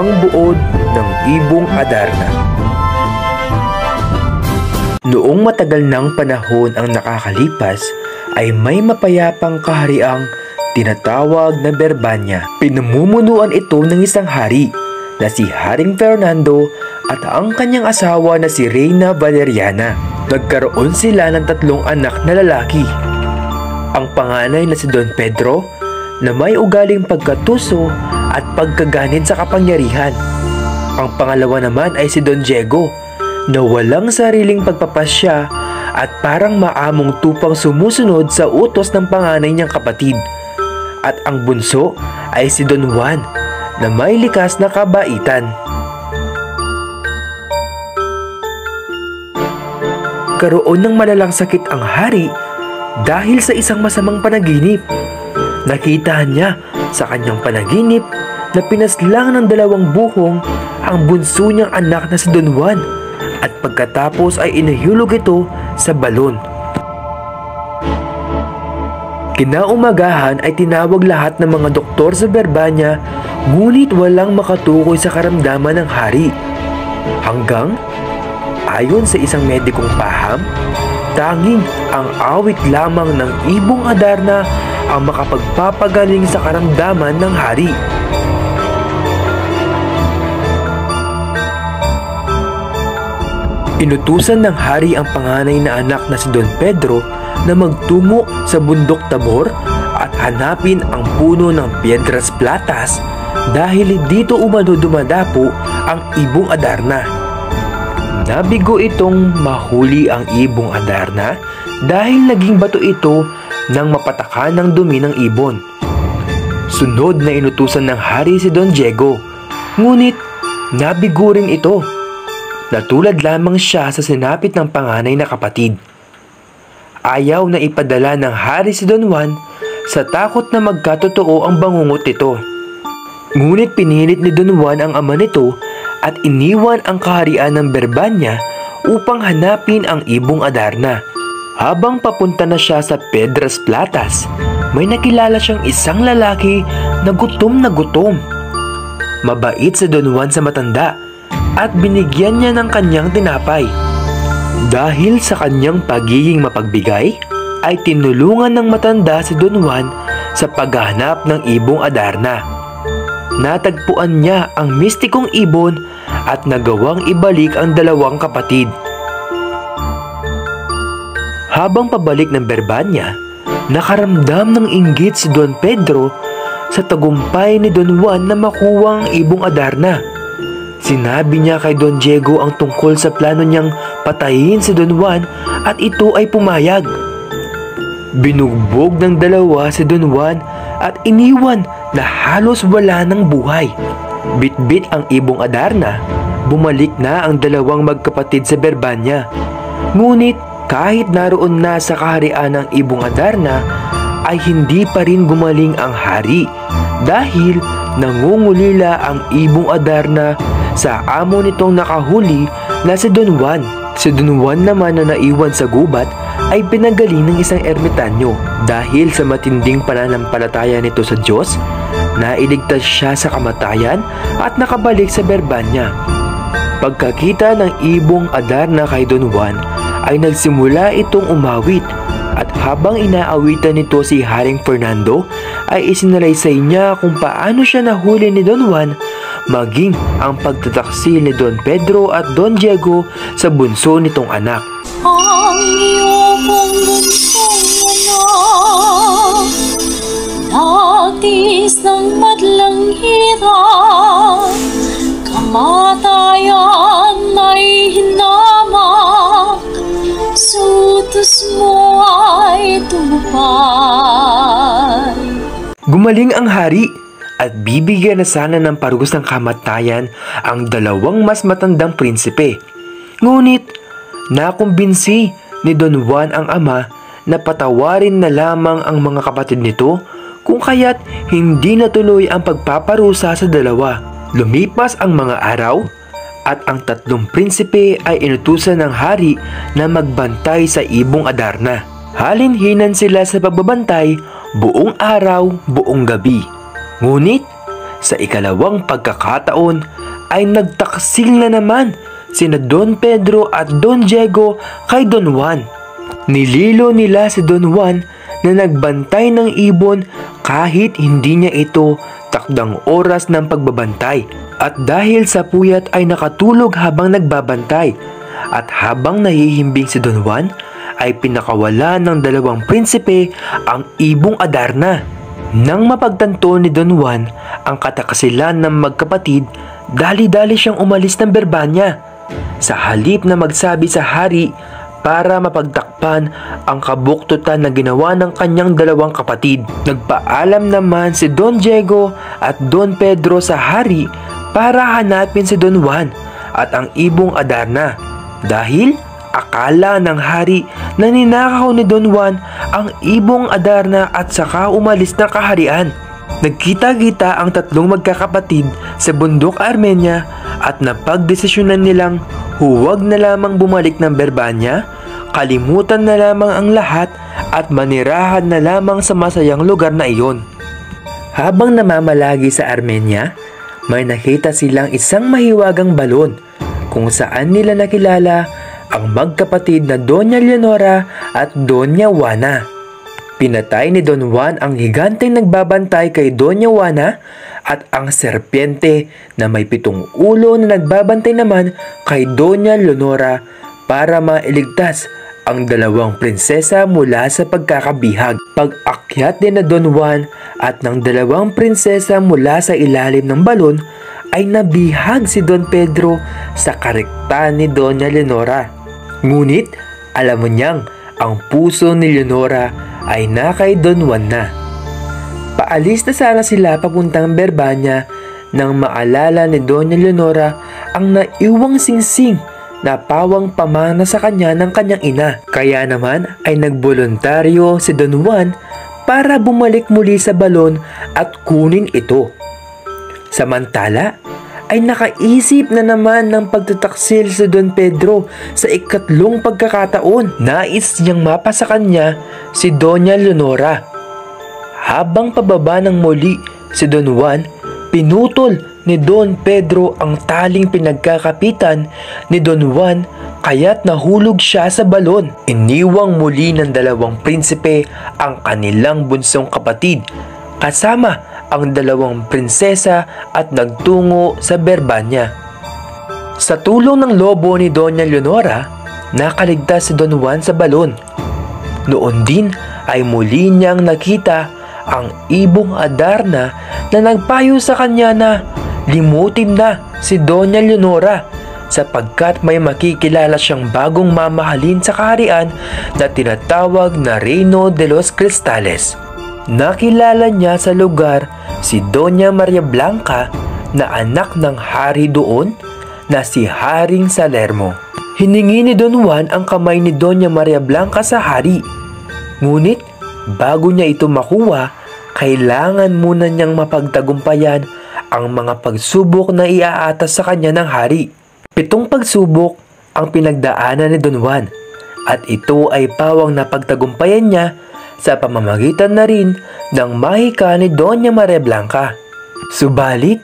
ang buod ng Ibong Adarna. Noong matagal ng panahon ang nakakalipas, ay may mapayapang kahariang tinatawag na Berbanya. Pinamumunuan ito ng isang hari na si Haring Fernando at ang kanyang asawa na si Reyna Valeriana. Nagkaroon sila ng 3 anak na lalaki. Ang panganay na si Don Pedro na may ugaling pagkatuso at pagkaganid sa kapangyarihan. Ang pangalawa naman ay si Don Diego na walang sariling pagpapasya at parang maamong tupang sumusunod sa utos ng panganay niyang kapatid. At ang bunso ay si Don Juan na may likas na kabaitan. Karoon ng malalang sakit ang hari dahil sa isang masamang panaginip. Nakita niya sa kanyang panaginip na pinaslang ng 2 buhong ang bunso niyang anak na si Don Juan at pagkatapos ay inahulog ito sa balon. Kinaumagahan ay tinawag lahat ng mga doktor sa Berbanya, ngunit walang makatukoy sa karamdaman ng hari. Hanggang, ayon sa isang medikong paham, tanging ang awit lamang ng Ibong Adarna ang makapagpapagaling sa karamdaman ng hari. Inutusan ng hari ang panganay na anak na si Don Pedro na magtungo sa bundok Tabor at hanapin ang puno ng Piedras Platas dahil dito umano dumadapo ang Ibong Adarna. Nabigo itong mahuli ang Ibong Adarna dahil naging bato ito nang mapatakan ng dumi ng ibon. Sunod na inutusan ng hari si Don Diego, ngunit nabigo rin ito. Natulad lamang siya sa sinapit ng panganay na kapatid. Ayaw na ipadala ng hari si Don Juan sa takot na magkatotoo ang bangungot nito. Ngunit pinilit ni Don Juan ang ama nito at iniwan ang kaharian ng Berbanya upang hanapin ang Ibong Adarna. Habang papunta na siya sa Piedras Platas, may nakilala siyang isang lalaki na gutom na gutom. Mabait si Don Juan sa matanda at binigyan niya ng kanyang tinapay. Dahil sa kanyang pagiging mapagbigay, ay tinulungan ng matanda si Don Juan sa paghahanap ng Ibong Adarna. Natagpuan niya ang mistikong ibon at nagawang ibalik ang 2 kapatid. Habang pabalik ng Berbanya, nakaramdam ng inggit si Don Pedro sa tagumpay ni Don Juan na makuha ang Ibong Adarna. Sinabi niya kay Don Diego ang tungkol sa plano niyang patayin si Don Juan at ito ay pumayag. Binugbog ng 2 si Don Juan at iniwan na halos wala ng buhay. Bitbit ang Ibong Adarna, bumalik na ang 2 magkapatid sa Berbanya. Ngunit kahit naroon na sa kaharian ng Ibong Adarna, ay hindi pa rin gumaling ang hari dahil nangungulila ang Ibong Adarna sa amo nitong nakahuli na si Don Juan. Si Don Juan naman na naiwan sa gubat ay pinagaling ng isang ermitanyo dahil sa matinding pananampalataya nito sa Diyos. Nailigtas siya sa kamatayan at nakabalik sa Berbanya. Pagkakita ng Ibong Adarna kay Don Juan ay nagsimula itong umawit at habang inaawitan nito si Haring Fernando ay isinalaysay niya kung paano siya nahuli ni Don Juan, maging ang pagtataksil ni Don Pedro at Don Diego sa bunso nitong anak. Ang iyong bunsong anak, nagtiis ng madlang hirap, kamatayan ay hinamak, sutos mo ay tumupad. Gumaling ang hari at bibigyan na sana ng parugos ng kamatayan ang 2 mas matandang prinsipe. Ngunit nakumbinsi ni Don Juan ang ama na patawarin na lamang ang mga kapatid nito kung kaya't hindi natuloy ang pagpaparusa sa 2. Lumipas ang mga araw at ang 3 prinsipe ay inutusan ng hari na magbantay sa Ibong Adarna. Halinhinan sila sa pagbabantay buong araw, buong gabi. Ngunit Sa ikalawang pagkakataon ay nagtaksil na naman sina Don Pedro at Don Diego kay Don Juan. Nililo nila si Don Juan na nagbantay ng ibon kahit hindi niya ito takdang oras ng pagbabantay, at dahil sa puyat ay nakatulog habang nagbabantay, at habang nahihimbing si Don Juan ay pinakawala ng dalawang prinsipe ang ibong Adarna. Nang mapagtanto ni Don Juan ang katakasilan ng magkapatid, dali-dali siyang umalis ng Berbanya. Sa halip na magsabi sa hari para mapagtakpan ang kabuktutan na ginawa ng kanyang dalawang kapatid, nagpaalam naman si Don Diego at Don Pedro sa hari para hanapin si Don Juan at ang ibong Adarna, dahil akala ng hari na ninakaw ni Don Juan ang ibong Adarna at saka umalis ng kaharian. Nagkita-kita ang tatlong magkakapatid sa bundok Armenia at napagdesisyonan nilang huwag na lamang bumalik ng Berbanya, kalimutan na lamang ang lahat at manirahan na lamang sa masayang lugar na iyon. Habang namamalagi sa Armenia, may nakita silang isang mahiwagang balon kung saan nila nakilala ang magkapatid na Doña Leonora at Doña Juana. Pinatay ni Don Juan ang higanteng nagbabantay kay Doña Juana at ang serpiente na may 7 ulo na nagbabantay naman kay Doña Leonora para mailigtas ang dalawang prinsesa mula sa pagkakabihag. Pag-akyat din na Don Juan at ng dalawang prinsesa mula sa ilalim ng balon ay nabihag si Don Pedro sa karektan ni Doña Leonora. Ngunit alam mo niyang ang puso ni Leonora ay na kay Don Juan na. Paalis na sana sila papuntang Berbanya nang maalala ni Doña Leonora ang naiwang singsing na pawang pamana sa kanya ng kanyang ina. Kaya naman ay nagboluntaryo si Don Juan para bumalik muli sa balon at kunin ito. Samantala ay nakaisip na naman ng pagtataksil si Don Pedro sa ikatlong pagkakataon. Nais niyang mapa sa kanya si Doña Leonora. Habang pababa ng muli si Don Juan, pinutol ni Don Pedro ang taling pinagkakapitan ni Don Juan kaya't nahulog siya sa balon. Iniwang muli ng dalawang prinsipe ang kanilang bunsong kapatid kasama ang dalawang prinsesa at nagtungo sa Berbanya. Sa tulong ng lobo ni Doña Leonora, nakaligtas si Don Juan sa balon. Noon din ay muli niyang nakita ang ibong Adarna na nagpayo sa kanya na limutin na si Doña Leonora sapagkat may makikilala siyang bagong mamahalin sa kaharian na tinatawag na Reino de los Cristales. Nakilala niya sa lugar si Doña Maria Blanca na anak ng hari doon na si Haring Salermo. Hiningi ni Don Juan ang kamay ni Doña Maria Blanca sa hari. Ngunit bago niya ito makuha, kailangan muna niyang mapagtagumpayan ang mga pagsubok na iaatas sa kanya ng hari. 7 pagsubok ang pinagdaanan ni Don Juan at ito ay pawang napagtagumpayan niya sa pamamagitan na rin ng mahika ni Doña Maria Blanca. Subalit,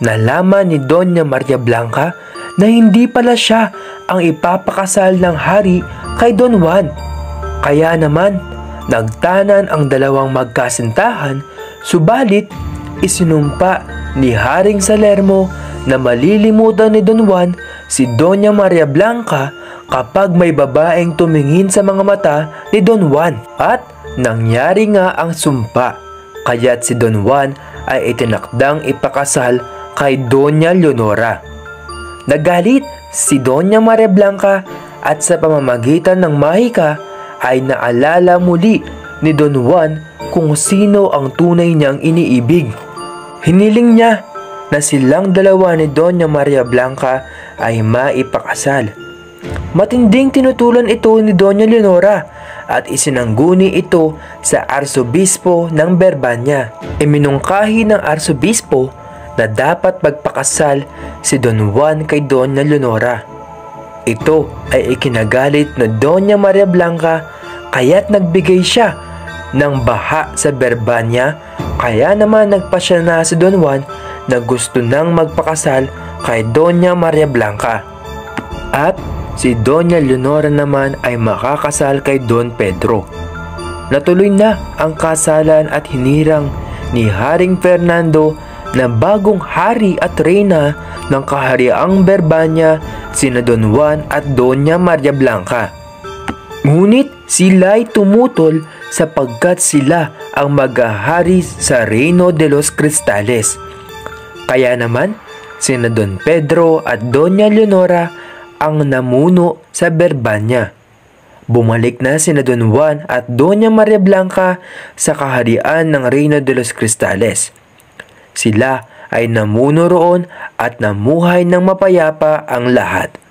nalaman ni Doña Maria Blanca na hindi pala siya ang ipapakasal ng hari kay Don Juan. Kaya naman, nagtanan ang dalawang magkasintahan, subalit isinumpa ni Haring Salermo na malilimutan ni Don Juan si Doña Maria Blanca kapag may babaeng tumingin sa mga mata ni Don Juan. At nangyari nga ang sumpa, kaya't si Don Juan ay itinakdang ipakasal kay Doña Leonora. Nagalit si Doña Maria Blanca at sa pamamagitan ng mahika ay naalala muli ni Don Juan kung sino ang tunay niyang iniibig. Hiniling niya na silang dalawa ni Doña Maria Blanca ay maipakasal. Matinding tinutulan ito ni Doña Leonora at isinangguni ito sa arsobispo ng Berbanya. Iminungkahi ng arsobispo na dapat magpakasal si Don Juan kay Doña Leonora. Ito ay ikinagalit na Doña Maria Blanca kaya't nagbigay siya ng baha sa Berbanya, kaya naman nagpasya na si Don Juan na gusto nang magpakasal kay Doña Maria Blanca. At si Doña Leonora naman ay makakasal kay Don Pedro. Natuloy na ang kasalan at hinirang ni Haring Fernando na bagong hari at reyna ng kahariang Berbanya, sina Don Juan at Doña Maria Blanca. Ngunit sila'y tumutol sapagkat sila ang maghahari sa Reino de los Cristales. Kaya naman, sina Don Pedro at Doña Leonora ang namuno sa Berbanya. Bumalik na sina Don Juan at Doña Maria Blanca sa kaharian ng Reino de los Cristales. Sila ay namuno roon at namuhay ng mapayapa ang lahat.